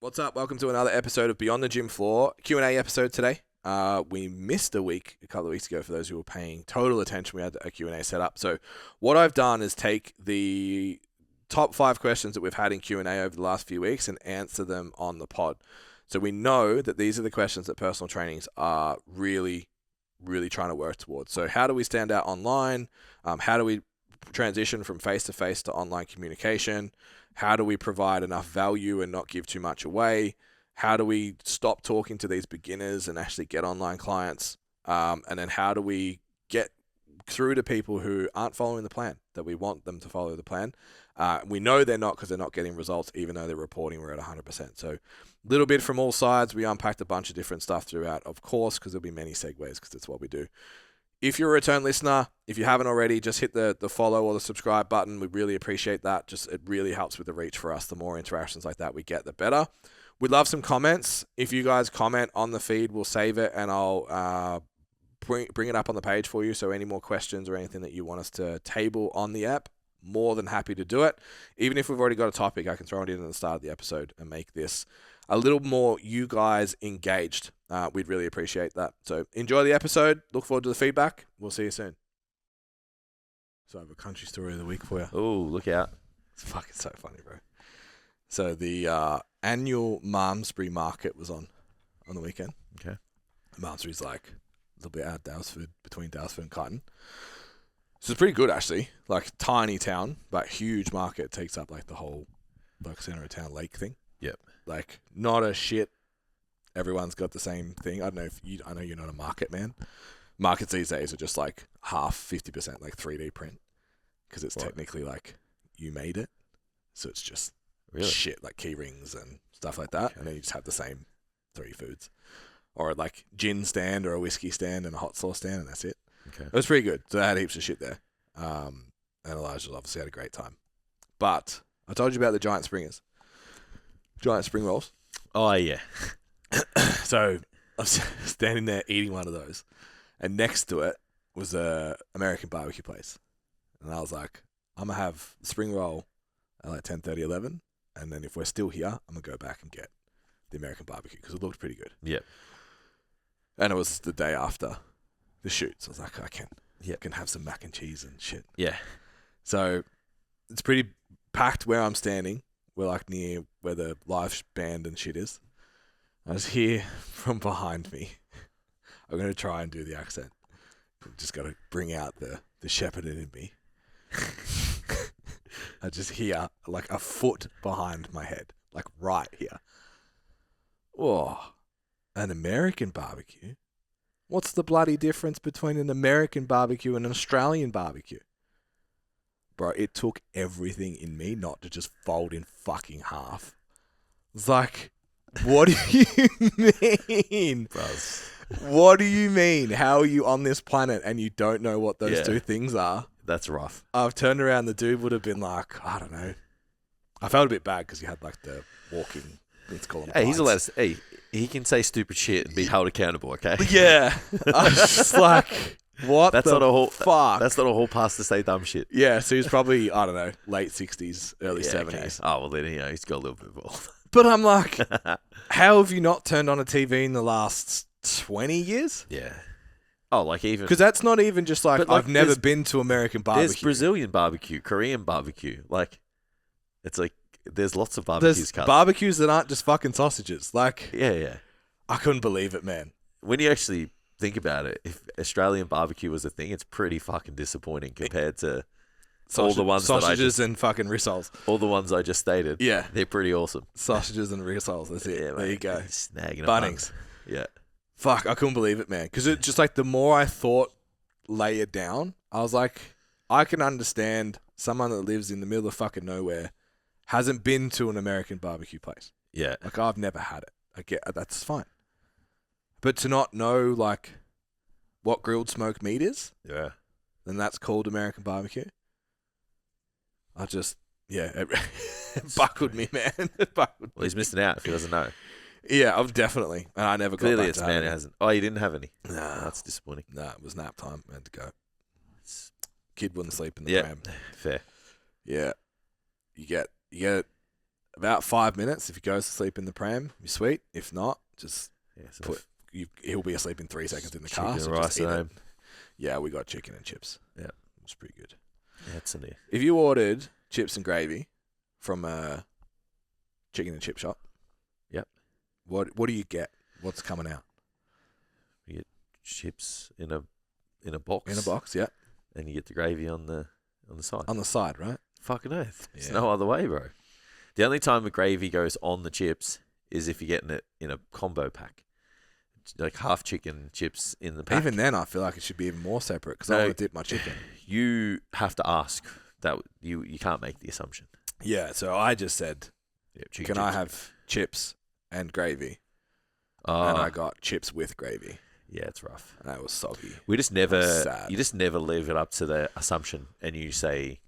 What's up? Welcome to another episode of Beyond the Gym Floor. Q&A episode today. We missed a couple of weeks ago for those who were paying total attention. We had a Q&A set up. So what I've done is take the top 5 questions that we've had in Q&A over the last few weeks and answer them on the pod. So we know that these are the questions that personal trainings are really trying to work towards. So how do we stand out online? How do we transition from face-to-face to online communication? How do we provide enough value and not give too much away? How do we stop talking to these beginners and actually get online clients? And then how do we get through to people who aren't following the plan, that we want them to follow the plan? We know they're not because they're not getting results, even though they're reporting we're at 100%. So a little bit from all sides. We unpacked a bunch of different stuff throughout, of course, because there'll be many segues because that's what we do. If you're a return listener, if you haven't already, just hit the follow or the subscribe button. We really appreciate that. It really helps with the reach for us. The more interactions like that we get, the better. We'd love some comments. If you guys comment on the feed, we'll save it and I'll bring it up on the page for you. So any more questions or anything that you want us to table on the app, more than happy to do it. Even if we've already got a topic, I can throw it in at the start of the episode and make this a little more you guys engaged. We'd really appreciate that. So enjoy the episode. Look forward to the feedback. We'll see you soon. So I have a country story of the week for you. Oh, look out. It's fucking so funny, bro. So the annual Malmesbury market was on the weekend. Okay. Malmesbury's like a little bit out of Daylesford, between Daylesford and Kyneton. So it's pretty good, actually. Like, tiny town, but huge market. Takes up, like, the whole, like, centre of town lake thing. Yep. Like, not a shit. Everyone's got the same thing. I know you're not a market man. Markets these days are just, like, half, 50%, like, 3D print. Because it's technically, like, you made it. So it's just shit, like key rings and stuff like that. Okay. And then you just have the same 3 foods. Or, like, gin stand or a whiskey stand and a hot sauce stand, and that's it. Okay. It was pretty good. So they had heaps of shit there. And Elijah obviously had a great time. But I told you about the giant springers. Giant spring rolls. Oh, yeah. So I was standing there eating one of those. And next to it was a American barbecue place. And I was like, I'm going to have the spring roll at like 10:30, 11. And then if we're still here, I'm going to go back and get the American barbecue because it looked pretty good. Yep. And it was the day after the shoot. So I was like, I can have some mac and cheese and shit. Yeah. So it's pretty packed where I'm standing. We're like near where the live band and shit is. I just hear from behind me. I'm going to try and do the accent. I've just got to bring out the shepherd in me. I just hear like a foot behind my head, like right here. Oh, an American barbecue? What's the bloody difference between an American barbecue and an Australian barbecue? Bro, it took everything in me not to just fold in fucking half. It's like, what do you mean? Bros. What do you mean? How are you on this planet and you don't know what those two things are? That's rough. I've turned around, the dude would have been like, I don't know. I felt a bit bad because he had like the walking, let's call him. Hey, he's allowed to, he can say stupid shit and be held accountable, okay? Yeah. I was just like, what that's the not a whole, fuck? That's not a whole pass to say dumb shit. Yeah, so he's probably, I don't know, late 60s, early 70s. Okay. Oh, well then, he's got a little bit of all. But I'm like, how have you not turned on a TV in the last 20 years? Yeah. Oh, like even... Because that's not even just like I've never been to American barbecue. There's Brazilian barbecue, Korean barbecue. Like, it's like, there's lots of barbecues. There's barbecues that aren't just fucking sausages. Like, yeah. I couldn't believe it, man. When you actually think about it, if Australian barbecue was a thing, it's pretty fucking disappointing compared to all the ones sausages and fucking rissoles. All the ones I just stated. Yeah. They're pretty awesome. Sausages and rissoles. That's it. Yeah, there you go. Snagging Bunnings. Yeah. Fuck, I couldn't believe it, man. Because it just like the more I thought layered down, I was like, I can understand someone that lives in the middle of fucking nowhere hasn't been to an American barbecue place. Yeah. Like, I've never had it. I get that's fine. But to not know, like, what grilled smoked meat is, yeah, then that's called American barbecue. I just, it buckled me, man. It buckled well, he's missing out if he doesn't know. Yeah, I've definitely. And I never Clearly got back it's to man who hasn't. Oh, you didn't have any? Nah. Oh, that's disappointing. Nah, it was nap time. I had to go. Kid wouldn't sleep in the Yeah, pram. fair. Yeah. You get about 5 minutes. If he goes to sleep in the pram, you're sweet. If not, just he'll be asleep in 3 seconds in the car. So just eat it. Yeah, we got chicken and chips. Yeah. It was pretty good. Yeah, it's in there. If you ordered chips and gravy from a chicken and chip shop, yep. What do you get? What's coming out? You get chips in a box. In a box, yeah. And you get the gravy on the side. On the side, right? Fucking oath. There's no other way, bro. The only time the gravy goes on the chips is if you're getting it in a combo pack. Like half chicken chips in the pack. Even then, I feel like it should be even more separate because I want to dip my chicken. You have to ask that. You can't make the assumption. Yeah, so I just said, can I have chips and gravy? And I got chips with gravy. Yeah, it's rough. And that was soggy. You just never leave it up to the assumption and you say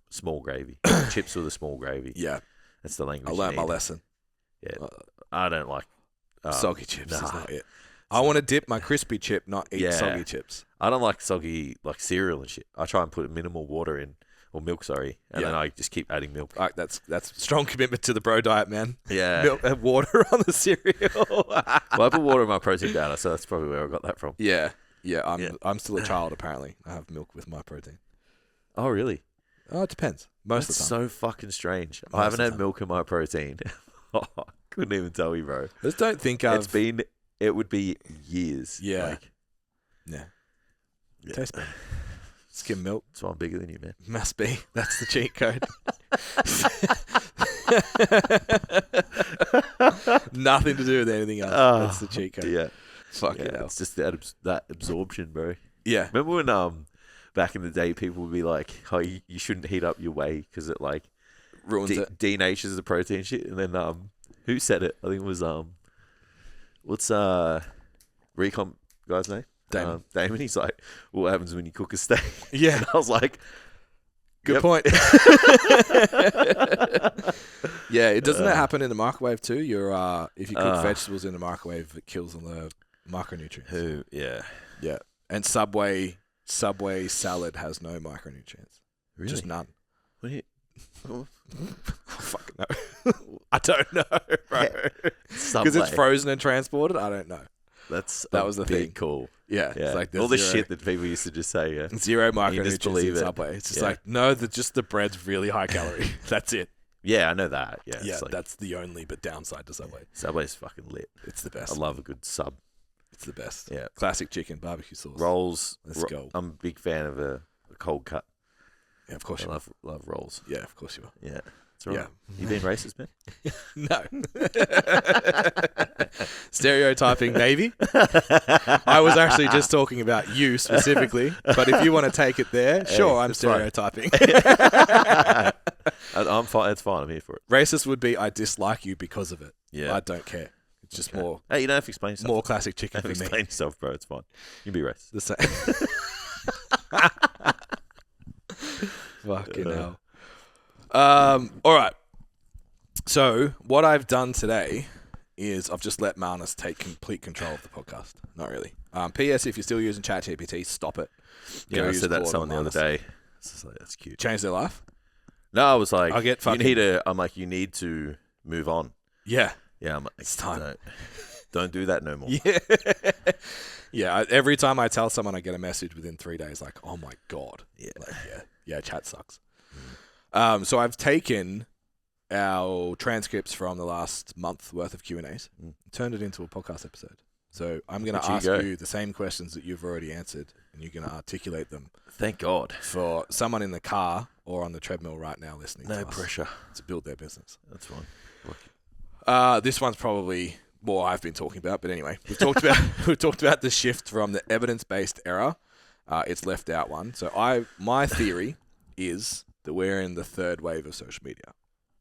small gravy. Chips with a small gravy. Yeah. That's the language. I learned my lesson. Yeah. I don't like soggy chips is not it. I want to dip my crispy chip, not eat soggy chips. I don't like soggy like cereal and shit. I try and put minimal water in, or milk, sorry, and then I just keep adding milk. That's strong commitment to the bro diet, man. Yeah. Milk and water on the cereal. Well, I put water in my protein powder, so that's probably where I got that from. Yeah. I'm still a child, apparently. I have milk with my protein. Oh, really? Oh, it depends. Most of the time. So fucking strange. I haven't had milk in my protein. Couldn't even tell you, bro. I just don't think it would be years. Yeah. Yeah. It tastes better. Skim milk. That's why I'm bigger than you, man. Must be. That's the cheat code. Nothing to do with anything else. That's the cheat code. Yeah. Fucking hell. It's just that absorption, bro. Yeah. Remember when back in the day people would be like, oh, you shouldn't heat up your whey because it like ruins it. Denatures the protein shit. And then who said it? I think it was what's Recon guy's name? Damon. Damon. He's like, what happens when you cook a steak? Yeah. And I was like, good point. Yeah, it doesn't that happen in the microwave too? If you cook vegetables in the microwave, it kills on the micronutrients. Yeah. And Subway salad has no micronutrients. Really? Just none. Oh, fucking no. I don't know, bro. Because it's frozen and transported. I don't know. That was the thing. Cool. Yeah. It's like all the shit that people used to just say. Yeah. Zero micronutrients in Subway. It's just like, no, just the bread's really high calorie. That's it. Yeah, I know that. Yeah. Yeah, that's the only but downside to Subway. Subway's fucking lit. It's the best. I love a good sub. It's the best. Yeah. Classic chicken, barbecue sauce. Rolls. Let's go. I'm a big fan of a cold cut. Yeah, of course I love rolls. Yeah, of course you are. Yeah. That's right. Yeah. You being racist, man? No. Stereotyping Navy. I was actually just talking about you specifically, but if you want to take it there, sure, I'm stereotyping. I'm fine. It's fine. I'm here for it. Racist would be I dislike you because of it. Yeah. I don't care. It's just more. Hey, you don't have to explain yourself. More classic chicken for me. Explain yourself, bro. It's fine. You can be racist. The same. Fucking hell. All right. So what I've done today is I've just let Marnus take complete control of the podcast. Not really. P.S. If you're still using ChatGPT, stop it. Yeah, I said that to someone the other day. It's like, that's cute. Change their life? No, I was like, you need to move on. Yeah. Yeah, I'm like, it's time. Don't do that no more. Yeah. Yeah. Every time I tell someone, I get a message within 3 days like, oh my God. Yeah. Like, yeah, chat sucks. So I've taken our transcripts from the last month worth of Q&As, turned it into a podcast episode. So I'm going to ask you the same questions that you've already answered, and you're going to articulate them. Thank God. For someone in the car or on the treadmill right now listening to us. No pressure. To build their business. That's fine. This one's probably more I've been talking about, but anyway, we've talked about the shift from the evidence-based era. It's left out one. So my theory is that we're in the third wave of social media.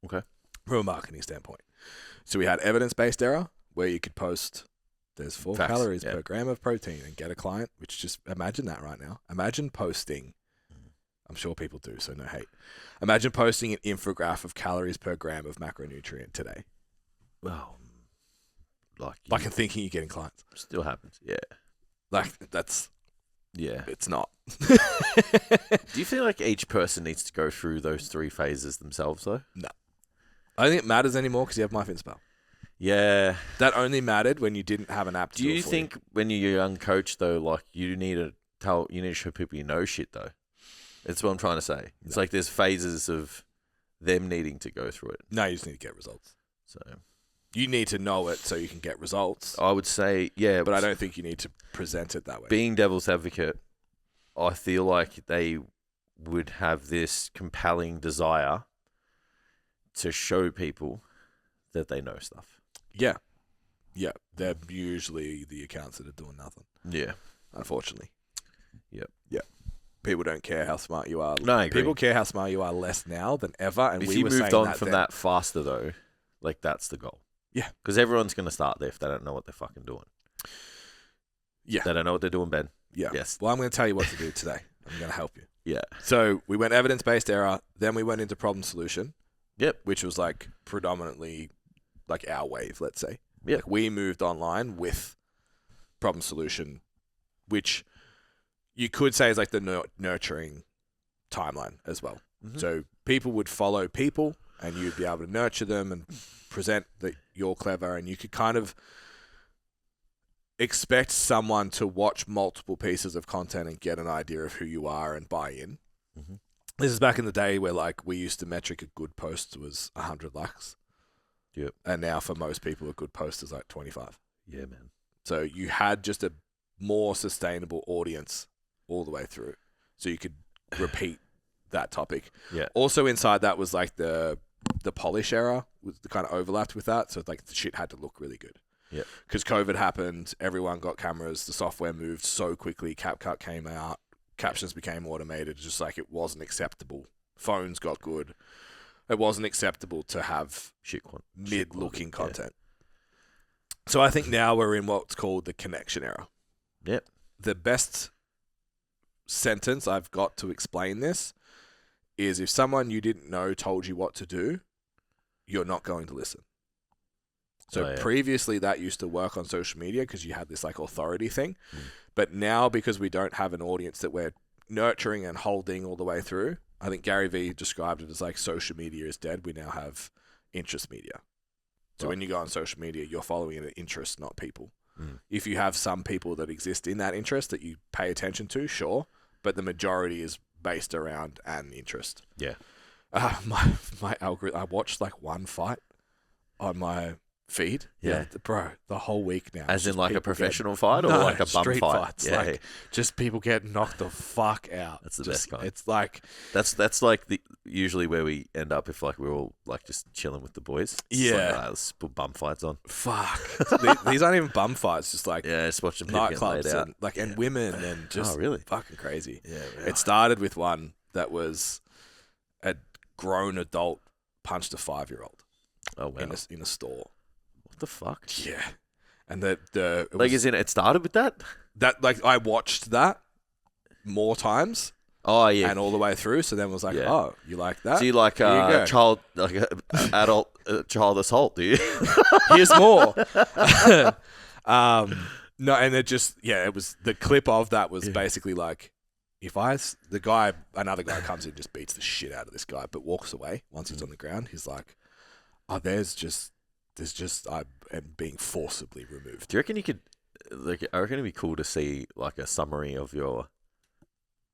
Okay. From a marketing standpoint. So we had evidence-based era where you could post there's 4 calories per gram of protein and get a client, which just imagine that right now. Imagine posting, I'm sure people do, so no hate. Imagine posting an infographic of calories per gram of macronutrient today. Well, like in thinking you're getting clients. Still happens, yeah. Like that's... Yeah. It's not. Do you feel like each person needs to go through those 3 phases themselves, though? No. I don't think it matters anymore because you have MyFitnessPal. Yeah. That only mattered when you didn't have an app to Do you think when you're a young coach, though, like, you need to show people you know shit, though? That's what I'm trying to say. It's like there's phases of them needing to go through it. No, you just need to get results. So you need to know it so you can get results. I would say, yeah. But I don't think you need to present it that way. Being devil's advocate, I feel like they would have this compelling desire to show people that they know stuff. Yeah. Yeah. They're usually the accounts that are doing nothing. Yeah. Unfortunately. Yep. Yeah. People don't care how smart you are. No, I agree. People care how smart you are less now than ever. And if we you were moved saying on from that faster, though, like, that's the goal. Yeah. Because everyone's going to start there if they don't know what they're fucking doing. Yeah. They don't know what they're doing, Ben. Yeah. Yes. Well, I'm going to tell you what to do today. I'm going to help you. Yeah. So we went evidence-based error. Then we went into problem solution. Yep. Which was like predominantly like our wave, let's say. Yep. Like we moved online with problem solution, which you could say is like the nurturing timeline as well. Mm-hmm. So people would follow people and you'd be able to nurture them and present that you're clever, and you could kind of expect someone to watch multiple pieces of content and get an idea of who you are and buy in. Mm-hmm. This is back in the day where like we used to metric a good post was 100 likes. Yep. And now for most people a good post is like 25. Yeah, man. So you had just a more sustainable audience all the way through. So you could repeat that topic. Yeah. Also inside that was like the polish era was the kind of overlapped with that. So like the shit had to look really good. Yeah. Because COVID happened, everyone got cameras, the software moved so quickly, CapCut came out, captions became automated, just like it wasn't acceptable. Phones got good. It wasn't acceptable to have mid-looking content. Yeah. So I think now we're in what's called the connection era. Yep. The best sentence I've got to explain this is if someone you didn't know told you what to do, you're not going to listen. So previously that used to work on social media because you had this like authority thing. But now because we don't have an audience that we're nurturing and holding all the way through, I think Gary Vee described it as like social media is dead. We now have interest media. So when you go on social media, you're following an interest, not people. If you have some people that exist in that interest that you pay attention to, sure. But the majority is based around an interest. Yeah. My algorithm, I watched like one fight on my feed. Yeah. Bro, the whole week now. As in like a professional fight or like a bum street fight? Fights, yeah. Like just people get knocked the fuck out. That's the best kind. It's like... That's like usually where we end up if like we're all like just chilling with the boys. It's yeah. Like, let's put bum fights on. Fuck. These aren't even bum fights, just like... Yeah, just watching people get laid out. And women and just really? fucking crazy. Yeah, really. It started with one that was a grown adult punched a 5-year-old. Oh, wow. In a store. What the fuck? Yeah. And it started with that? That like I watched that more times. Oh yeah. And all the way through. So then it was like, oh, you like that? So you like child adult child assault, do you? Here's more. No, and it just it was the clip of that was basically like if another guy comes in, just beats the shit out of this guy, but walks away once he's on the ground, he's like, oh, there's just I am being forcibly removed. Do you reckon you could, like, I reckon it'd be cool to see, like, a summary of your,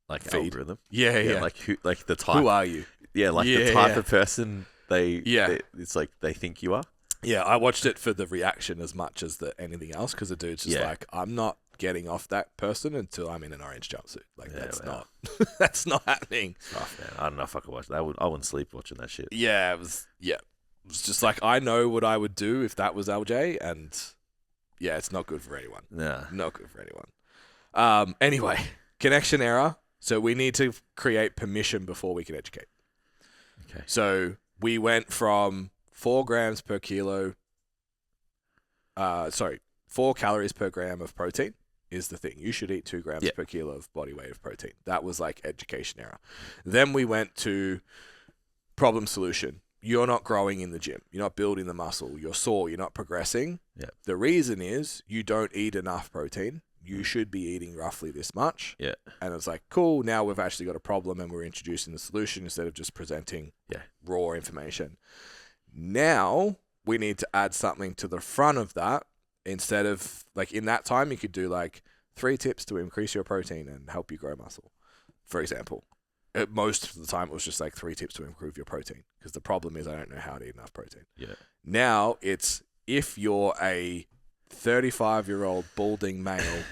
like, feed. algorithm. Yeah. Like, the type. Who are you? Yeah, like the type of person it's like they think you are. Yeah, I watched it for the reaction as much as anything else because the dude's just like, I'm not getting off that person until I'm in an orange jumpsuit. Like, that's not happening. Oh, man, I don't know if I could watch that. I wouldn't sleep watching that shit. Yeah, it was just like, I know what I would do if that was LJ, and it's not good for anyone. Yeah. Not good for anyone. Anyway, connection error. So we need to create permission before we can educate. Okay. So we went from 4 grams per kilo. 4 calories per gram of protein is the thing. You should eat 2 grams per kilo of body weight of protein. That was like education error. Then we went to problem solution. You're not growing in the gym. You're not building the muscle. You're sore. You're not progressing. Yeah. The reason is you don't eat enough protein. You should be eating roughly this much. Yeah. And it's like, cool, now we've actually got a problem and we're introducing the solution instead of just presenting raw information. Now we need to add something to the front of that. Instead of, like, in that time, you could do, like, 3 tips to increase your protein and help you grow muscle, for example. Most of the time, it was just, like, 3 tips to improve your protein. Because the problem is I don't know how to eat enough protein. Yeah. Now it's, if you're a 35-year-old balding male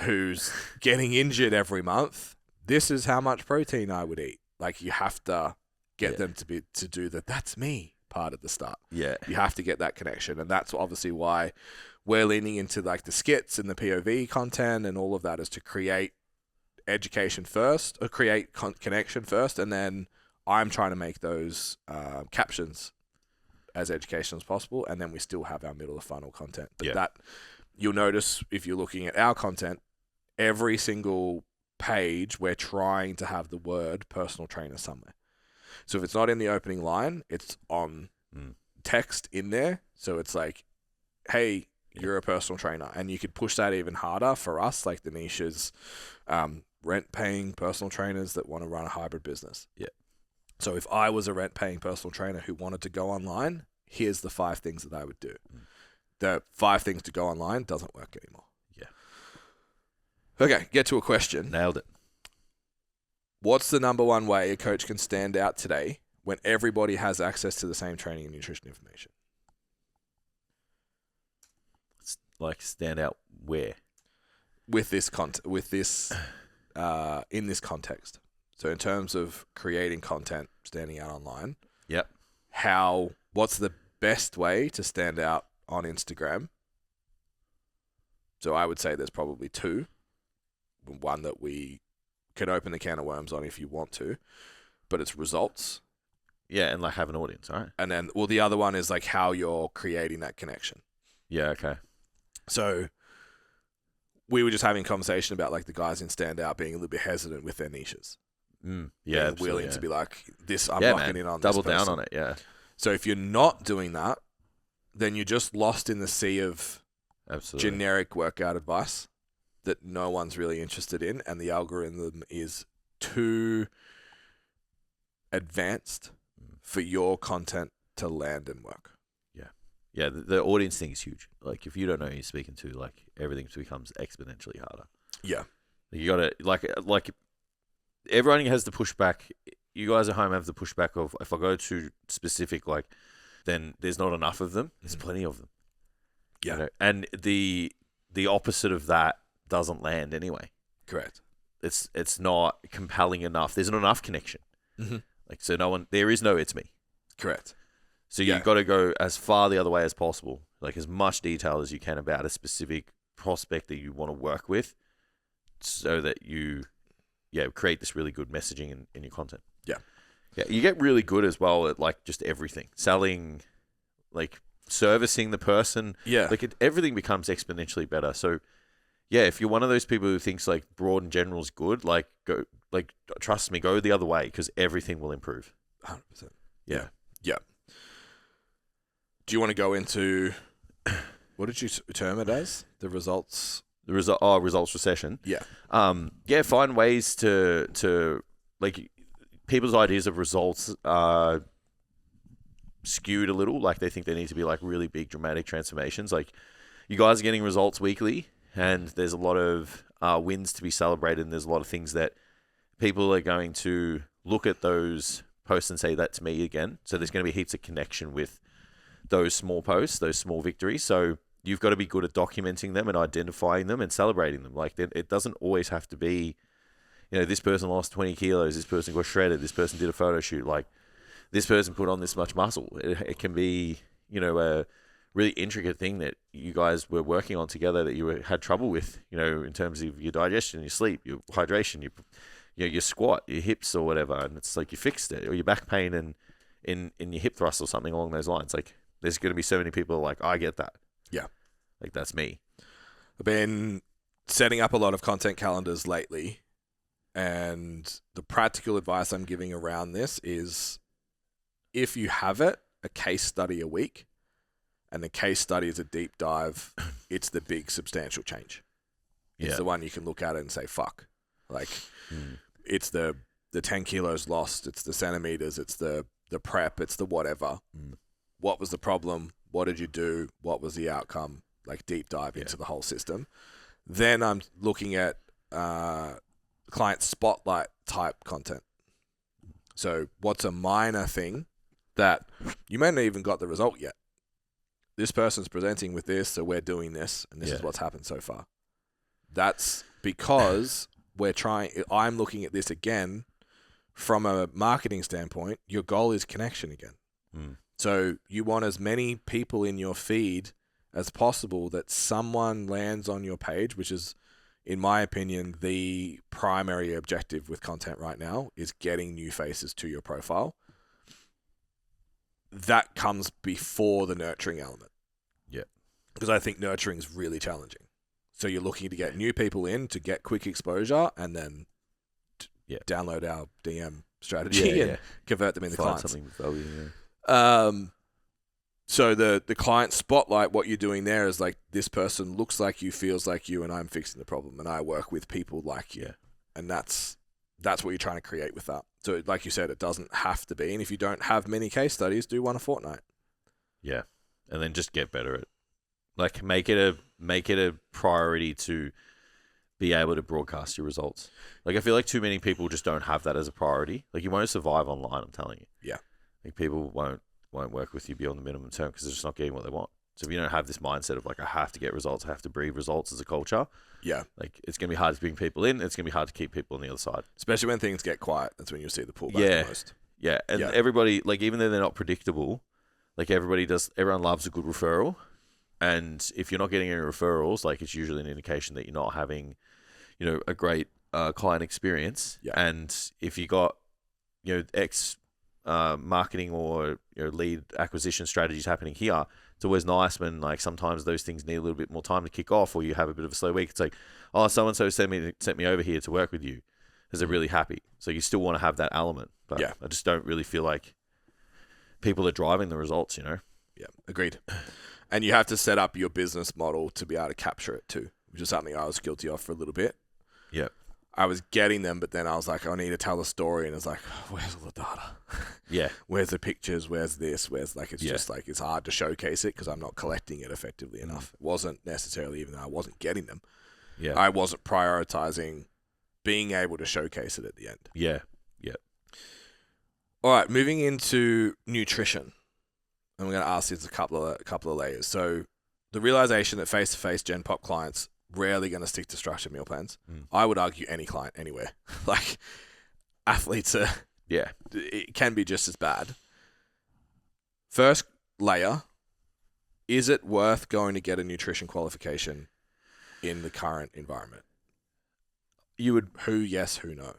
who's getting injured every month, this is how much protein I would eat. Like, you have to get them to do the "that's me" part at the start. Yeah. You have to get that connection, and that's obviously why we're leaning into, like, the skits and the POV content and all of that, is to create education first, or create connection first, and then I'm trying to make those captions as educational as possible, and then we still have our middle of funnel content. But that, you'll notice if you're looking at our content, every single page we're trying to have the word personal trainer somewhere. So if it's not in the opening line, it's on text in there. So it's like, hey, you're a personal trainer. And you could push that even harder for us, like the niche is rent-paying personal trainers that want to run a hybrid business. Yeah. So if I was a rent-paying personal trainer who wanted to go online, here's the 5 things that I would do. The 5 things to go online doesn't work anymore. Yeah. Okay, get to a question. Nailed it. What's the number one way a coach can stand out today when everybody has access to the same training and nutrition information? It's like, stand out where? With this in this context. So in terms of creating content, standing out online. Yep. What's the best way to stand out on Instagram? So I would say there's probably 2. One that we can open the can of worms on if you want to, but it's results. Yeah, and, like, have an audience, all right? And then, the other one is, like, how you're creating that connection. Yeah, okay. So we were just having a conversation about, like, the guys in Standout being a little bit hesitant with their niches. Yeah, being willing to be like, this, I'm locking locking in on double this person. down on it, yeah. So if you're not doing that, then you're just lost in the sea of generic workout advice that no one's really interested in, and the algorithm is too advanced for your content to land and work. Yeah, the audience thing is huge. Like, if you don't know who you're speaking to, like, everything becomes exponentially harder. Yeah. You got to, like everyone has the pushback. You guys at home have the pushback of, if I go to specific, like, then there's not enough of them. There's plenty of them. Yeah. You know? And the opposite of that doesn't land anyway. Correct. It's not compelling enough. There's not enough connection. Mm-hmm. Like, so there is no it's me. Correct. So you've got to go as far the other way as possible, like as much detail as you can about a specific prospect that you want to work with, so that you create this really good messaging in your content. Yeah. You get really good as well at, like, just everything. Selling, like, servicing the person. Yeah. Like, everything becomes exponentially better. So, yeah, if you're one of those people who thinks, like, broad and general is good, like, go, like, trust me, go the other way, because everything will improve. 100%. Yeah. Do you want to go into, what did you term it as? The results? Results recession. Yeah. Find ways to like, people's ideas of results are skewed a little. Like, they think they need to be, like, really big dramatic transformations. Like, you guys are getting results weekly, and there's a lot of wins to be celebrated, and there's a lot of things that people are going to look at those posts and say that to me again. So there's going to be heaps of connection with those small posts, those small victories. So you've got to be good at documenting them and identifying them and celebrating them. Like, it doesn't always have to be, this person lost 20 kilos, this person got shredded, this person did a photo shoot, like, this person put on this much muscle. It can be, a really intricate thing that you guys were working on together that you had trouble with, in terms of your digestion, your sleep, your hydration, your squat, your hips or whatever. And it's like, you fixed it, or your back pain and in your hip thrust or something along those lines. Like, there's going to be so many people like, I get that. Yeah. Like, that's me. I've been setting up a lot of content calendars lately, and the practical advice I'm giving around this is, if you have a case study a week, and the case study is a deep dive, it's the big substantial change. It's the one you can look at and say, fuck. Like, it's the 10 kilos lost, it's the centimeters, it's the prep, it's the whatever. what was the problem, what did you do, what was the outcome, like deep dive into the whole system. Then I'm looking at client spotlight type content. So what's a minor thing that you may not even got the result yet? This person's presenting with this, so we're doing this, and this is what's happened so far. That's because I'm looking at this again from a marketing standpoint. Your goal is connection again. So you want as many people in your feed as possible that someone lands on your page, which is, in my opinion, the primary objective with content right now, is getting new faces to your profile. That comes before the nurturing element. Yeah. Because I think nurturing is really challenging. So you're looking to get new people in to get quick exposure and then download our DM strategy and convert them into Find clients. something with value, So the client spotlight, what you're doing there is like, this person looks like you, feels like you, and I'm fixing the problem, and I work with people like you. Yeah. And that's what you're trying to create with that. So like you said, it doesn't have to be. And if you don't have many case studies, do one a fortnight. Yeah. And then just get better at it. Like make it a priority to be able to broadcast your results. Like I feel like too many people just don't have that as a priority. Like you won't survive online, I'm telling you. Yeah. Like people won't work with you beyond the minimum term because they're just not getting what they want. So if you don't have this mindset of like, I have to get results, I have to breed results as a culture. Yeah. Like it's going to be hard to bring people in. It's going to be hard to keep people on the other side. Especially when things get quiet. That's when you'll see the pullback the most. Yeah. And everybody, like even though they're not predictable, like everyone loves a good referral. And if you're not getting any referrals, like it's usually an indication that you're not having, a great client experience. Yeah. And if you got, X marketing or lead acquisition strategies happening here, it's always nice when like sometimes those things need a little bit more time to kick off, or you have a bit of a slow week. It's like, oh, so and so sent me over here to work with you, because they're really happy. So you still want to have that element, but I just don't really feel like people are driving the results. Yeah, agreed. And you have to set up your business model to be able to capture it too, which is something I was guilty of for a little bit. Yeah. I was getting them, but then I was like, I need to tell a story. And it's like, where's all the data? Yeah. Where's the pictures? Where's this? It's just like, it's hard to showcase it because I'm not collecting it effectively enough. It wasn't necessarily even that I wasn't getting them. Yeah. I wasn't prioritizing being able to showcase it at the end. Yeah. Yeah. All right. Moving into nutrition. And we're going to ask this a couple of layers. So the realization that face-to-face Gen Pop clients rarely going to stick to structured meal plans. I would argue any client anywhere. Like athletes are, it can be just as bad. First layer, is it worth going to get a nutrition qualification in the current environment? You would, who yes, who no?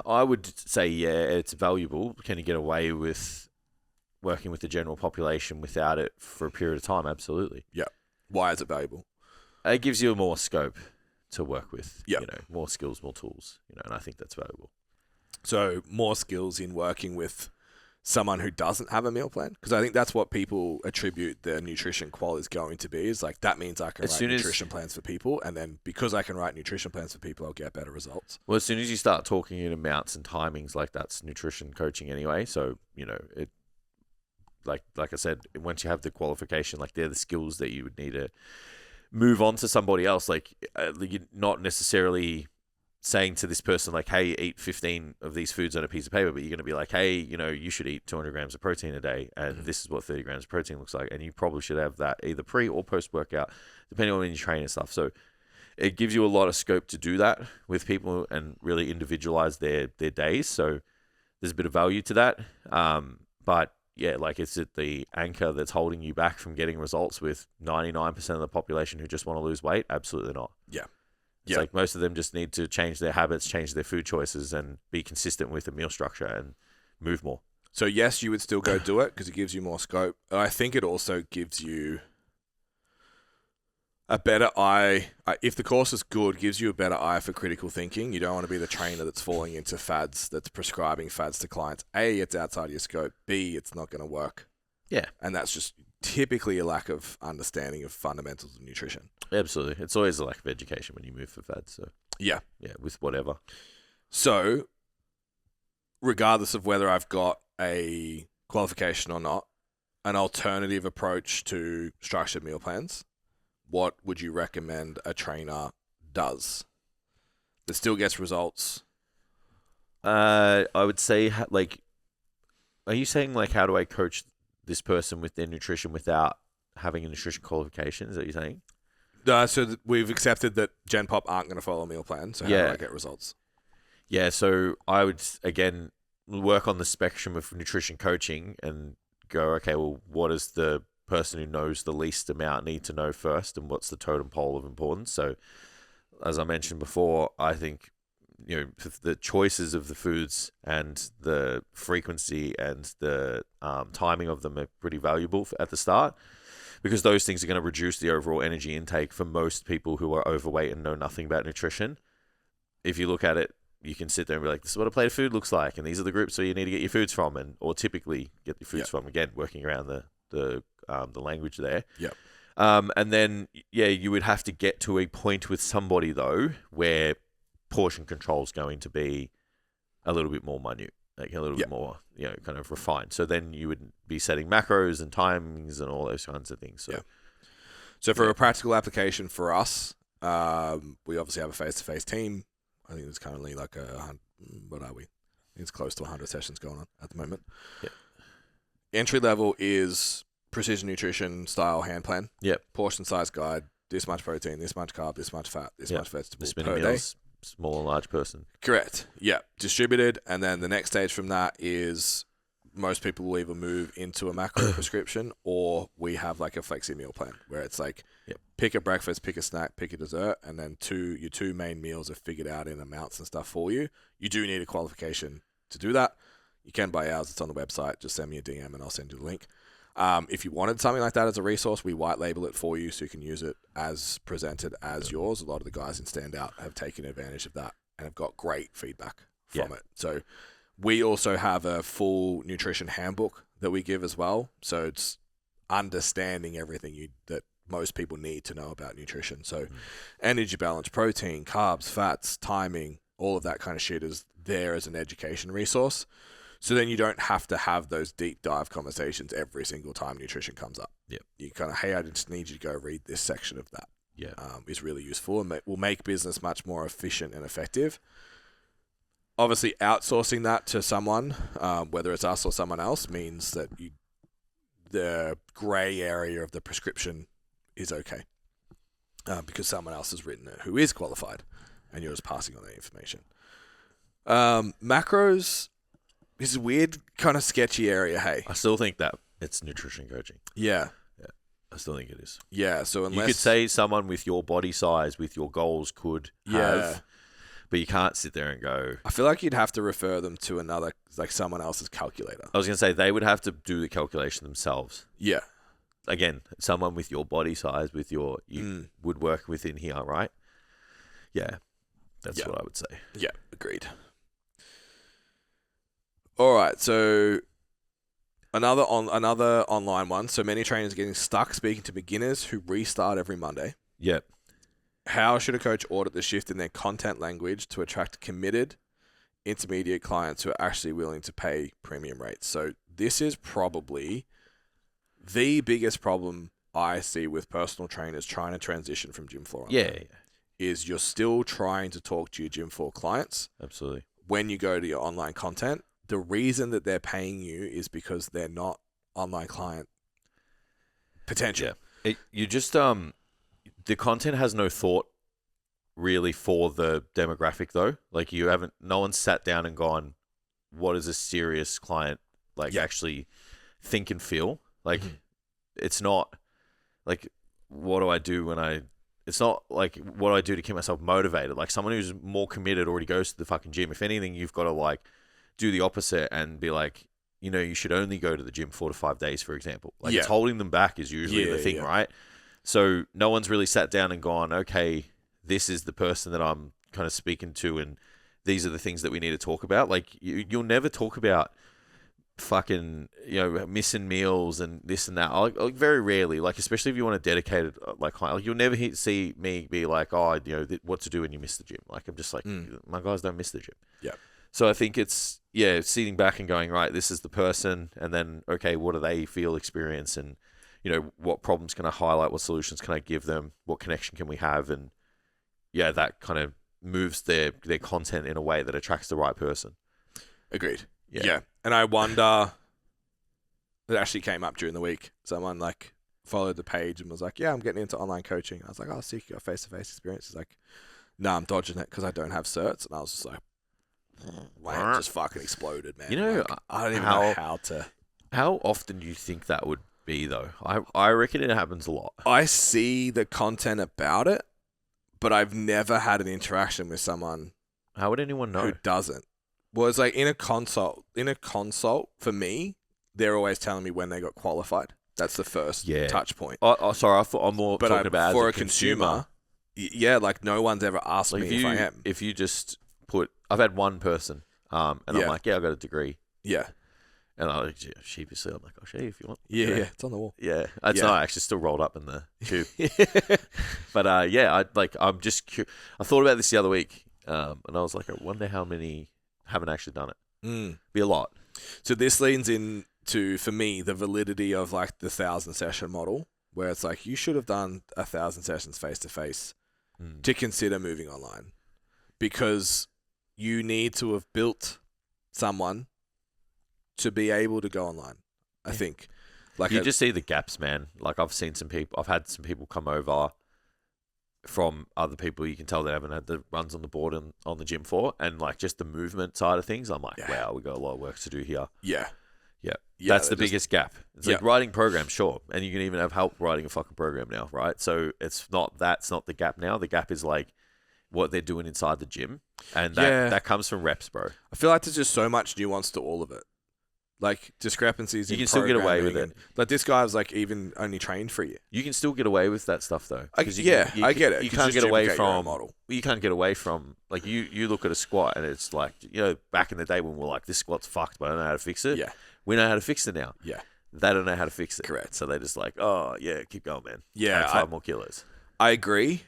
I would say, it's valuable. Can you get away with working with the general population without it for a period of time? Absolutely. Yeah. Why is it valuable? It gives you more scope to work with. Yeah. More skills, more tools. And I think that's valuable. So more skills in working with someone who doesn't have a meal plan, because I think that's what people attribute their nutrition qual is going to be. Is like, that means I can write nutrition plans for people, and then because I can write nutrition plans for people, I'll get better results. Well, as soon as you start talking in amounts and timings, like that's nutrition coaching anyway. So it. Like I said, once you have the qualification, like they're the skills that you would need to move on to somebody else. Like you're not necessarily saying to this person like, hey, eat 15 of these foods on a piece of paper, but you're going to be like, hey, you should eat 200 grams of protein a day, and this is what 30 grams of protein looks like, and you probably should have that either pre or post workout, depending on when you train and stuff. So it gives you a lot of scope to do that with people and really individualize their days. So there's a bit of value to that, but yeah, like is it the anchor that's holding you back from getting results with 99% of the population who just want to lose weight? Absolutely not. Yeah. It's like most of them just need to change their habits, change their food choices, and be consistent with the meal structure and move more. So yes, you would still go do it because it gives you more scope. I think it also gives you a better eye. If the course is good, gives you a better eye for critical thinking. You don't want to be the trainer that's falling into fads, that's prescribing fads to clients. A, it's outside your scope. B, it's not going to work. Yeah. And that's just typically a lack of understanding of fundamentals of nutrition. Absolutely. It's always a lack of education when you move for fads. So yeah, with whatever. So regardless of whether I've got a qualification or not, an alternative approach to structured meal plans, what would you recommend a trainer does that still gets results? I would say, like, are you saying, like, how do I coach this person with their nutrition without having a nutrition qualification? Is that what you're saying? So we've accepted that Gen Pop aren't going to follow a meal plan, so how do I get results? Yeah, so I would, again, work on the spectrum of nutrition coaching and go, okay, well, what does the person who knows the least amount need to know first, and what's the totem pole of importance? So, as I mentioned before, I think, the choices of the foods and the frequency and the timing of them are pretty valuable at the start, because those things are going to reduce the overall energy intake for most people who are overweight and know nothing about nutrition. If you look at it, you can sit there and be like, this is what a plate of food looks like, and these are the groups where you need to get your foods from, or typically get your foods from. Again, working around the language there. Yep. And then, you would have to get to a point with somebody, though, where portion control is going to be a little bit more minute, like a little bit more, kind of refined. So then you would be setting macros and timings and all those kinds of things. So for a practical application for us, we obviously have a face-to-face team. I think there's currently like what are we? I think it's close to 100 sessions going on at the moment. Yeah. Entry level is precision nutrition style hand plan. Yep. Portion size guide. This much protein, this much carb, this much fat, this much vegetable spinning per meals, day. Small and large person. Correct. Yeah. Distributed. And then the next stage from that is most people will either move into a macro prescription, or we have like a flexi meal plan where it's like pick a breakfast, pick a snack, pick a dessert, and then your two main meals are figured out in amounts and stuff for you. You do need a qualification to do that. You can buy ours. It's on the website. Just send me a DM and I'll send you the link. If you wanted something like that as a resource, we white label it for you so you can use it as presented as yours. A lot of the guys in Standout have taken advantage of that and have got great feedback from it. So we also have a full nutrition handbook that we give as well. So it's understanding everything that most people need to know about nutrition. So energy balance, protein, carbs, fats, timing, all of that kind of shit is there as an education resource. So then you don't have to have those deep dive conversations every single time nutrition comes up. Yeah. You kind of, hey, I just need you to go read this section of that. Yeah. Is really useful and will make business much more efficient and effective. Obviously, outsourcing that to someone, whether it's us or someone else, means that the gray area of the prescription is okay because someone else has written it who is qualified, and you're just passing on that information. Macros. This is a weird, kind of sketchy area, hey? I still think that it's nutrition coaching. Yeah. I still think it is. Yeah, so unless... You could say someone with your body size, with your goals could have, but you can't sit there and go... I feel like you'd have to refer them to another, like someone else's calculator. I was going to say, they would have to do the calculation themselves. Yeah. Again, someone with your body size, with your... You would work within here, right? Yeah. That's what I would say. Yeah, agreed. All right, so another online one. So many trainers are getting stuck speaking to beginners who restart every Monday. Yep. How should a coach audit the shift in their content language to attract committed intermediate clients who are actually willing to pay premium rates? So this is probably the biggest problem I see with personal trainers trying to transition from gym floor. Is you're still trying to talk to your gym floor clients. Absolutely. When you go to your online content. The reason that they're paying you is because they're not online client potential. Yeah. You just the content has no thought really for the demographic though. Like no one's sat down and gone, what does a serious client actually think and feel? Like it's not like what do I do when it's not like what do I do to keep myself motivated? Like someone who's more committed already goes to the fucking gym. If anything, you've got to do the opposite and be like, you should only go to the gym 4 to 5 days, for example. It's holding them back is usually the thing, right? So no one's really sat down and gone, okay, this is the person that I'm kind of speaking to, and these are the things that we need to talk about. Like you'll never talk about fucking missing meals and this and that. Like very rarely, especially if you want a dedicated client, you'll never see me be like, oh, what to do when you miss the gym. I'm just like, my guys don't miss the gym. Yeah. So I think it's sitting back and going, right, this is the person, and then, okay, what do they feel, experience, and, what problems can I highlight, what solutions can I give them, what connection can we have, and, that kind of moves their content in a way that attracts the right person. Agreed. Yeah. Yeah. And I wonder, it actually came up during the week. Someone followed the page and was like, yeah, I'm getting into online coaching. I was like, oh, sick, you got face-to-face experience. He's like, no, I'm dodging it because I don't have certs. And I was just like, wow, just fucking exploded, man. I don't even know how to. How often do you think that would be, though? I reckon it happens a lot. I see the content about it, but I've never had an interaction with someone. How would anyone know? Who doesn't? Well, it's like in a consult, for me, they're always telling me when they got qualified. That's the first touch point. Oh, sorry, I'm more talking about for as a consumer. Yeah, no one's ever asked me if I am. If you just put, I've had one person, and I'm like, I got a degree. Yeah. And I sheepishly, I'm like, oh, if you want. Yeah, it's on the wall. Yeah, it's not actually still rolled up in the tube. But I'm just I thought about this the other week, and I was like, I wonder how many haven't actually done it. Be a lot. So this leans into, for me, the validity of the 1,000 session model, where it's like you should have done 1,000 sessions face to face to consider moving online, because you need to have built someone to be able to go online. I think. You just see the gaps, man. I've seen some people. I've had some people come over from other people. You can tell they haven't had the runs on the board and on the gym floor, and just the movement side of things. I'm like, wow, we got a lot of work to do here. Yeah. That's the biggest gap. It's like writing programs, sure, and you can even have help writing a fucking program now, right? So that's not the gap now. The gap is what they're doing inside the gym, and that comes from reps, bro. I feel like there's just so much nuance to all of it. Discrepancies. You can still get away with it. This guy was even only trained for a year. You can still get away with that stuff though. I get it. You can't get away from model. You can't get away from you look at a squat and it's back in the day when we're like, this squat's fucked, but I don't know how to fix it. Yeah, we know how to fix it now. Yeah, they don't know how to fix it. Correct. So they're just oh yeah, keep going, man. Yeah, 5 more kilos. I agree.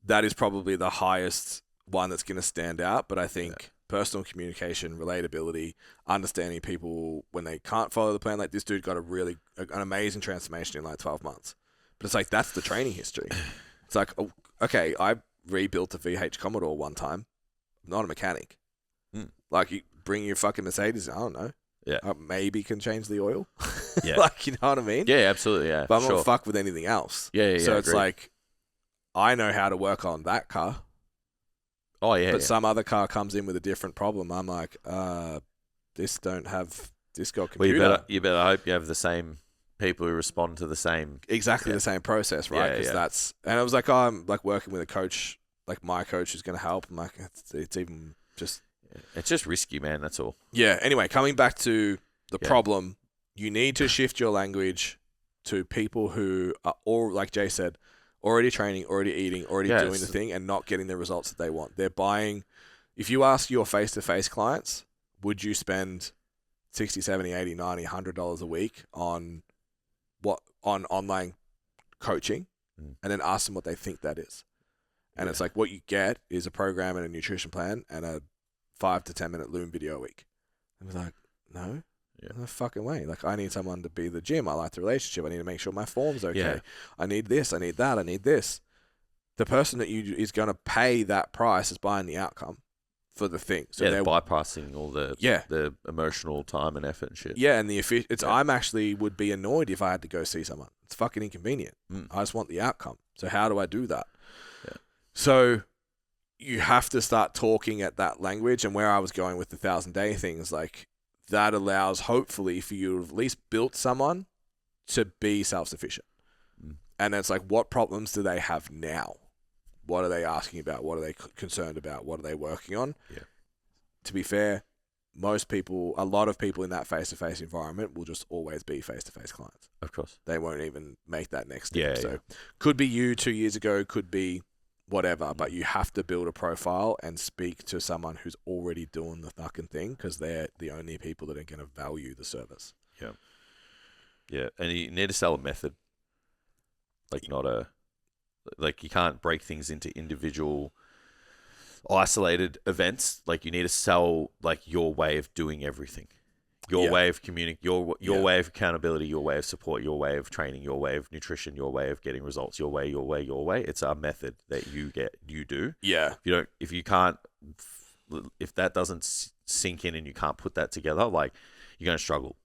That is probably the highest one that's going to stand out, but I think. Personal communication, relatability, understanding people when they can't follow the plan. This dude got an amazing transformation in 12 months. But it's that's the training history. It's okay, I rebuilt a VH Commodore one time. I'm not a mechanic. You bring your fucking Mercedes, I don't know. Yeah. Maybe can change the oil. Yeah. You know what I mean? Yeah, absolutely, yeah. But I'm not fucked with anything else. Yeah, So it's agreed. I know how to work on that car. Oh yeah, but some other car comes in with a different problem. I'm like, this got computer. Well, you better hope you have the same people who respond to the same the same process, right? Because and I was like, I'm working with a coach, my coach who's going to help. I'm like, it's even just, it's just risky, man. That's all. Yeah. Anyway, coming back to the problem, you need to shift your language to people who are all, like Jay said, already training, already eating, already doing the thing, and not getting the results that they want. They're buying. If you ask your face-to-face clients, would you spend $60, $70, $80, $90, $100 a week on online coaching, and then ask them what they think that is? And it's what you get is a program and a nutrition plan and a 5 to 10 minute Loom video a week. And we're like, no. No fucking way. I need someone to be the gym. I like the relationship. I need to make sure my form's okay. Yeah. I need this. I need that. I need this. The person that is going to pay that price is buying the outcome for the thing. So they're bypassing all the emotional time and effort and shit. Yeah, and I'm actually would be annoyed if I had to go see someone. It's fucking inconvenient. I just want the outcome. So how do I do that? Yeah. So you have to start talking at that language. And where I was going with the 1,000-day thing is that allows, hopefully, for you to at least build someone to be self-sufficient. And it's what problems do they have now? What are they asking about? What are they concerned about? What are they working on? Yeah. To be fair, a lot of people in that face-to-face environment will just always be face-to-face clients. Of course. They won't even make that next step. So could be you 2 years ago, could be whatever, but you have to build a profile and speak to someone who's already doing the fucking thing, because they're the only people that are going to value the service. Yeah. Yeah, and you need to sell a method. Not a... you can't break things into individual isolated events. Like you need to sell like your way of doing everything, your way of communicating, your way of accountability, your way of support, your way of training, your way of nutrition, your way of getting results, your way. It's a method that you do. Yeah. If that doesn't sink in and you can't put that together, like you're going to struggle.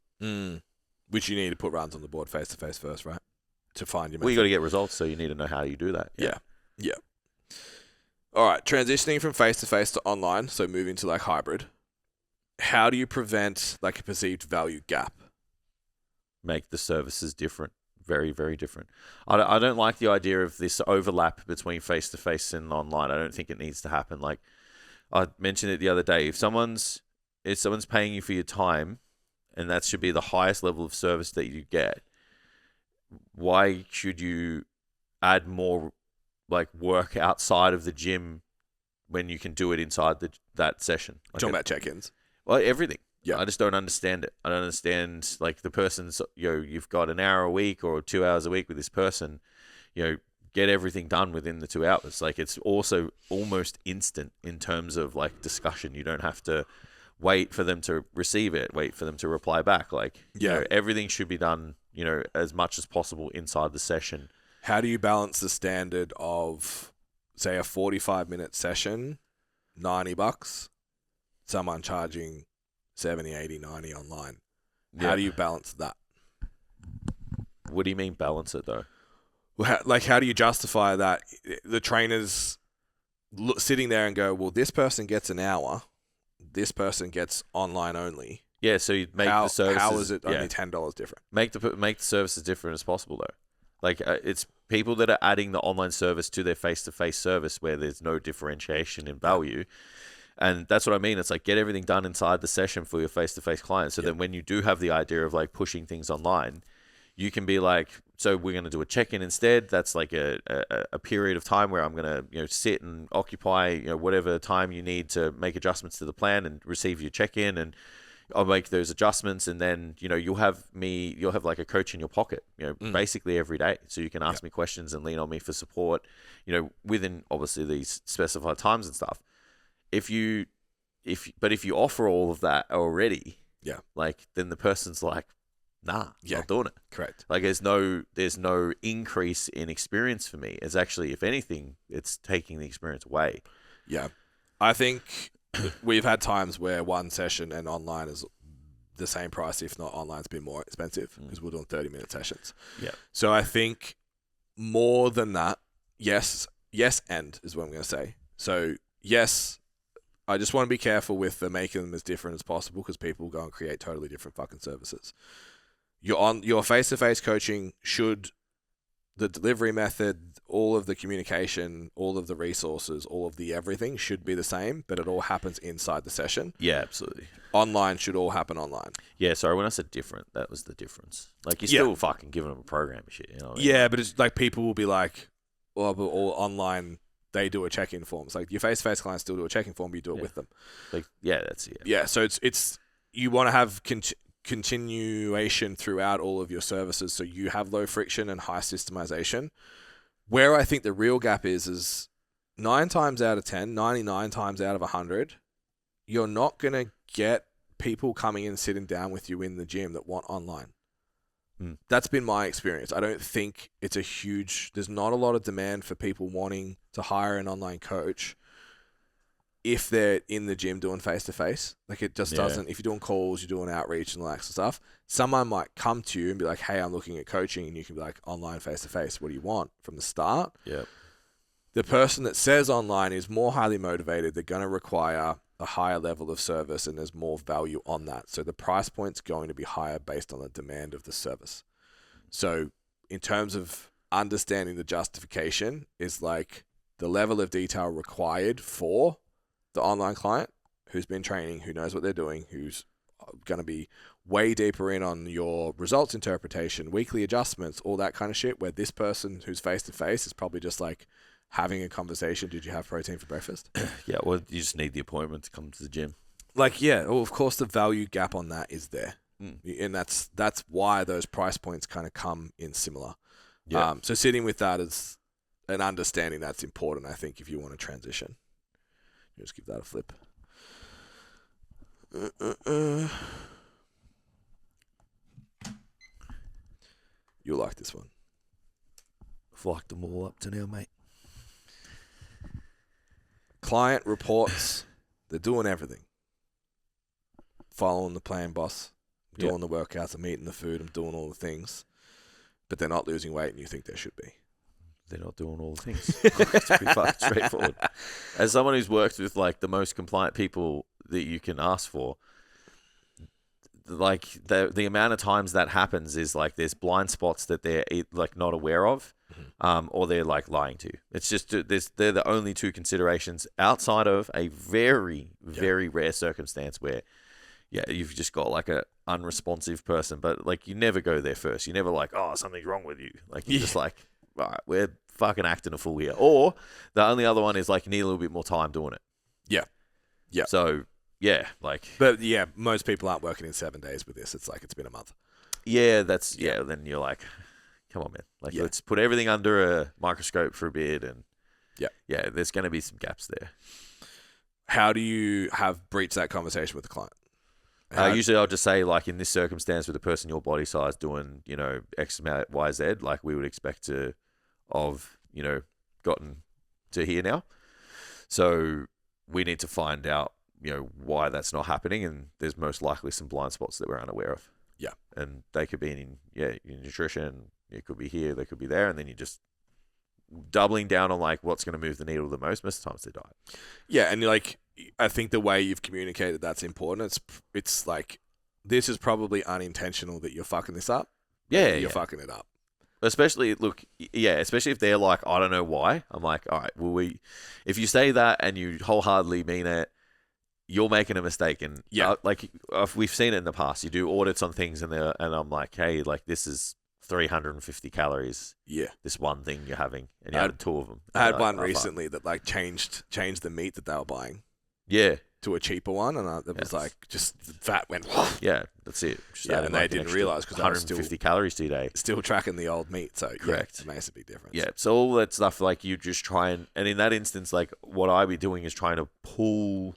Which you need to put runs on the board face to face first, right? To find your method. Well, you got to get results, so you need to know how you do that. Yeah. All right, transitioning from face to face to online, so moving to like hybrid. How do you prevent like a perceived value gap? Make the services different, very, very different. I don't like the idea of this overlap between face to face and online. I don't think it needs to happen. Like I mentioned it the other day, if someone's paying you for your time, and that should be the highest level of service that you get, why should you add more like work outside of the gym when you can do it inside that session? Like Talking about check-ins. Well, everything. Yeah. I just don't understand it. I don't understand like the person's, you've got an hour a week or 2 hours a week with this person, get everything done within the 2 hours. Like it's also almost instant in terms of like discussion. You don't have to wait for them to receive it, wait for them to reply back. Like, everything should be done, as much as possible inside the session. How do you balance the standard of, say, a 45-minute session, $90, someone charging 70, 80, 90 online? How do you balance that? What do you mean balance it, though? Well, how do you justify that? The trainer's sitting there and go, well, this person gets an hour, this person gets online only. Yeah, so you make the services. How is it only $10 different? Make the services different as possible, though. Like it's people that are adding the online service to their face-to-face service where there's no differentiation in value. And that's what I mean. It's like get everything done inside the session for your face-to-face clients. So then when you do have the idea of like pushing things online, you can be like, so we're going to do a check-in instead. That's like a period of time where I'm going to sit and occupy whatever time you need to make adjustments to the plan and receive your check-in, and I'll make those adjustments, and then you'll have like a coach in your pocket basically every day, so you can ask me questions and lean on me for support within obviously these specified times and stuff. If you offer all of that already, like then the person's like, nah, not doing it. Correct. Like there's no increase in experience for me. It's actually, if anything, it's taking the experience away. Yeah. I think we've had times where one session and online is the same price, if not online's been more expensive because we're doing 30-minute sessions. Yeah. So I think more than that, yes, and is what I'm going to say. So yes, I just want to be careful with making them as different as possible because people go and create totally different fucking services. Your face-to-face coaching should, the delivery method, all of the communication, all of the resources, all of the everything should be the same, but it all happens inside the session. Yeah, absolutely. Online should all happen online. Yeah, sorry, when I said different, that was the difference. Like you're still fucking giving them a program and shit. Yeah, but it's like people will be like, well, but all online, they do a check-in form. It's like your face-to-face clients still do a check-in form, but you do it with them. Like, that's it. Yeah, so it's you want to have continuation throughout all of your services so you have low friction and high systemization. Where I think the real gap is 9 times out of 10, 99 times out of 100, you're not going to get people coming in sitting down with you in the gym that want online. That's been my experience. I don't think it's there's not a lot of demand for people wanting to hire an online coach if they're in the gym doing face-to-face. Like it just doesn't, if you're doing calls, you're doing outreach and all that stuff, someone might come to you and be like, hey, I'm looking at coaching, and you can be like, online face-to-face, what do you want from the start? Yeah. The person that says online is more highly motivated. They're going to require a higher level of service and there's more value on that. So the price point's going to be higher based on the demand of the service. So in terms of understanding the justification is like the level of detail required for the online client who's been training, who knows what they're doing, who's going to be way deeper in on your results interpretation, weekly adjustments, all that kind of shit, where this person who's face-to-face is probably just like having a conversation. Did you have protein for breakfast? Yeah, well, you just need the appointment to come to the gym. Like, yeah, well, of course the value gap on that is there. And that's why those price points kind of come in similar. Yeah. So sitting with that is an understanding that's important, I think, if you want to transition. Just give that a flip. You'll like this one. I've liked them all up to now, mate. Client reports they're doing everything. Following the plan, boss. Doing the workouts, I'm eating the food, I'm doing all the things. But they're not losing weight and you think they should be. They're not doing all the things. It's pretty fucking straightforward. As someone who's worked with like the most compliant people that you can ask for, like the amount of times that happens is like there's blind spots that they're like not aware of, or they're like lying to you. It's just they're the only two considerations outside of a very very rare circumstance where you've just got like a unresponsive person, but like you never go there first. You never like, oh, something's wrong with you. Like you're just like, all right, we're fucking acting a fool here. Or the only other one is like you need a little bit more time doing it. Yeah. So yeah, like. But yeah, most people aren't working in 7 days with this. It's like it's been a month. Yeah, then you're like, come on, man. Like let's put everything under a microscope for a bit, and there's going to be some gaps there. How do you have breached that conversation with the client? Usually I'll just say, like, in this circumstance with a person your body size doing, X amount Y, Z, like we would expect to have, gotten to here now. So we need to find out, why that's not happening. And there's most likely some blind spots that we're unaware of. Yeah. And they could be in your nutrition. It could be here. They could be there. And then you're just doubling down on like what's going to move the needle the most. Most of the time it's their diet. Yeah. And like, I think the way you've communicated that's important. It's like, this is probably unintentional that you're fucking this up. Yeah. You're fucking it up. Especially if they're like, I don't know why. I'm like, all right, well, if you say that and you wholeheartedly mean it, you're making a mistake. And we've seen it in the past. You do audits on things and I'm like, hey, like this is 350 calories. Yeah. This one thing you're having, and you had two of them. I had one recently that like changed the meat that they were buying. Yeah. To a cheaper one, and it was like just the fat went. Yeah, that's it. And they didn't realize because 150 calories today. Still tracking the old meat, so correct. It makes a big difference. Yeah, so all that stuff, like you just try and in that instance, like what I be doing is trying to pull,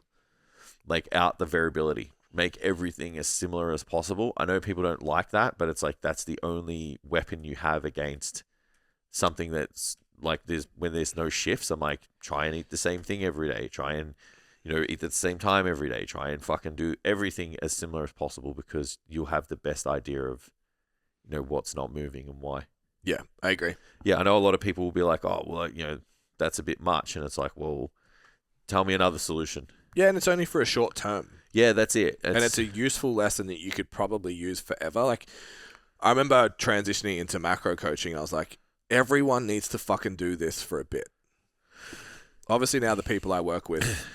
like out the variability, make everything as similar as possible. I know people don't like that, but it's like that's the only weapon you have against something that's like when there's no shifts. I'm like, try and eat the same thing every day. Try and eat at the same time every day. Try and fucking do everything as similar as possible because you'll have the best idea of, what's not moving and why. Yeah, I agree. Yeah, I know a lot of people will be like, oh, well, that's a bit much. And it's like, well, tell me another solution. Yeah, and it's only for a short term. Yeah, that's it. And it's a useful lesson that you could probably use forever. Like, I remember transitioning into macro coaching, and I was like, everyone needs to fucking do this for a bit. Obviously, now the people I work with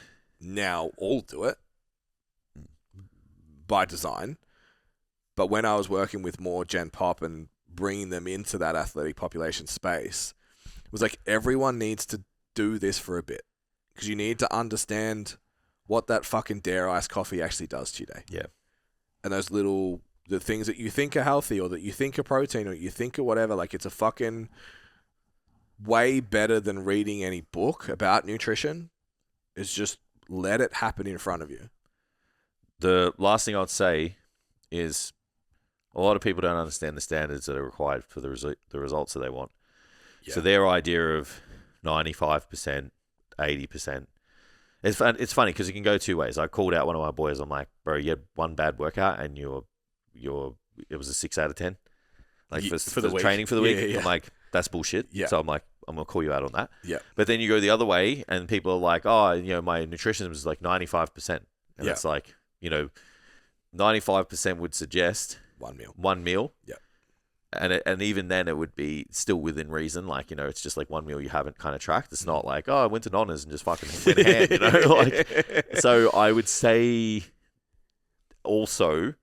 now all do it by design. But when I was working with more Gen Pop and bringing them into that athletic population space, it was like everyone needs to do this for a bit because you need to understand what that fucking Dare iced coffee actually does to your day. Yeah. And those the things that you think are healthy or that you think are protein or you think are whatever, like it's a fucking way better than reading any book about nutrition. Is just let it happen in front of you. The last thing I'd say is a lot of people don't understand the standards that are required for the results that they want. Yeah. So their idea of 95%, 80%, it's funny because it can go two ways. I called out one of my boys. I'm like, bro, you had one bad workout and it was a 6 out of 10. Like for the training for the week. Yeah. I'm like, that's bullshit. Yeah. So I'm like, I'm going to call you out on that. Yeah. But then you go the other way and people are like, oh, my nutrition was like 95%. And it's like, 95% would suggest one meal. Yeah. And even then it would be still within reason. Like, it's just like one meal you haven't kind of tracked. It's not like, oh, I went to Nonna's and just fucking went ham, Like, so I would say also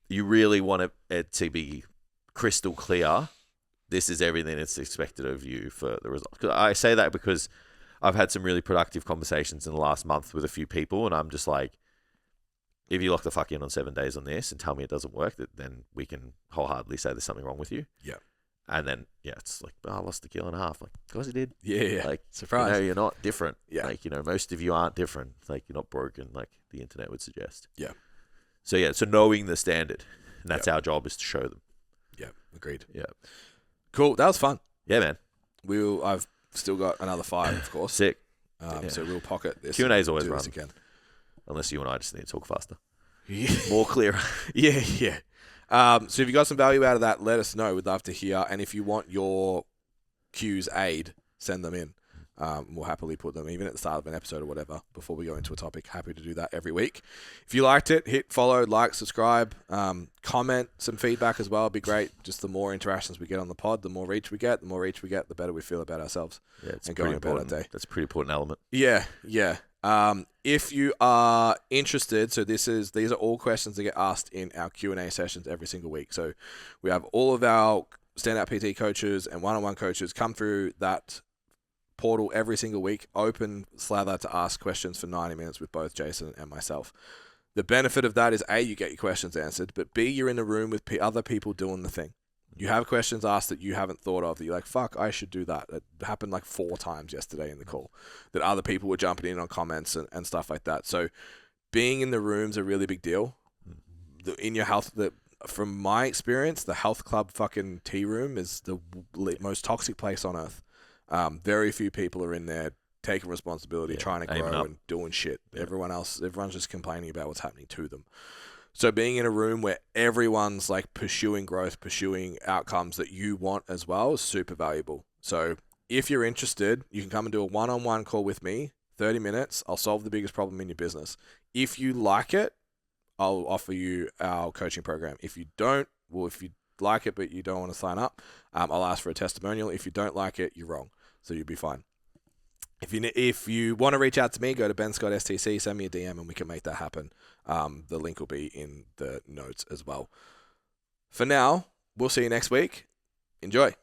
you really want it to be crystal clear. This is everything that's expected of you for the result. I say that because I've had some really productive conversations in the last month with a few people, and I'm just like, if you lock the fuck in on 7 days on this and tell me it doesn't work, then we can wholeheartedly say there's something wrong with you. Yeah. And then, it's like, I lost 1.5 kilos. Like, of course you did. Yeah. Like, Surprise. you're not different. Yeah. Like, most of you aren't different. Like, you're not broken, like the internet would suggest. Yeah. So, so knowing the standard. And that's our job, is to show them. Yeah. Agreed. Yeah. Cool. That was fun. Yeah, man. I've still got another 5, of course. Sick. So we'll pocket this. Q&A is always do run. this again. Unless you and I just need to talk faster. Yeah. More clear. Yeah. So if you got some value out of that, let us know. We'd love to hear. And if you want your Q's aid, send them in. We'll happily put them, even at the start of an episode or whatever, before we go into a topic. Happy to do that every week. If you liked it, hit follow, like, subscribe, comment some feedback as well. It'd be great. Just the more interactions we get on the pod, the more reach we get. The more reach we get, the better we feel about ourselves. Yeah, it's and pretty going about our important. day. That's a pretty important element. Yeah. If you are interested, so these are all questions that get asked in our Q&A sessions every single week. So we have all of our standout PT coaches and one-on-one coaches come through that portal every single week, open slather to ask questions for 90 minutes with both Jason and myself. The benefit of that is A, you get your questions answered, but B, you're in a room with other people doing the thing. You have questions asked that you haven't thought of, that you're like, fuck, I should do that. It happened like 4 times yesterday in the call, that other people were jumping in on comments and stuff like that. So being in the room's a really big deal. In your health, from my experience, the health club fucking tea room is the most toxic place on earth. Very few people are in there taking responsibility, trying to grow and doing shit. Yeah. Everyone's just complaining about what's happening to them. So being in a room where everyone's like pursuing growth, pursuing outcomes that you want as well is super valuable. So if you're interested, you can come and do a one-on-one call with me, 30 minutes. I'll solve the biggest problem in your business. If you like it, I'll offer you our coaching program. If you don't, if you like it but you don't want to sign up, I'll ask for a testimonial. If you don't like it, you're wrong. So you'll be fine. If you want to reach out to me, go to Ben Scott STC, send me a DM, and we can make that happen. The link will be in the notes as well. For now, we'll see you next week. Enjoy.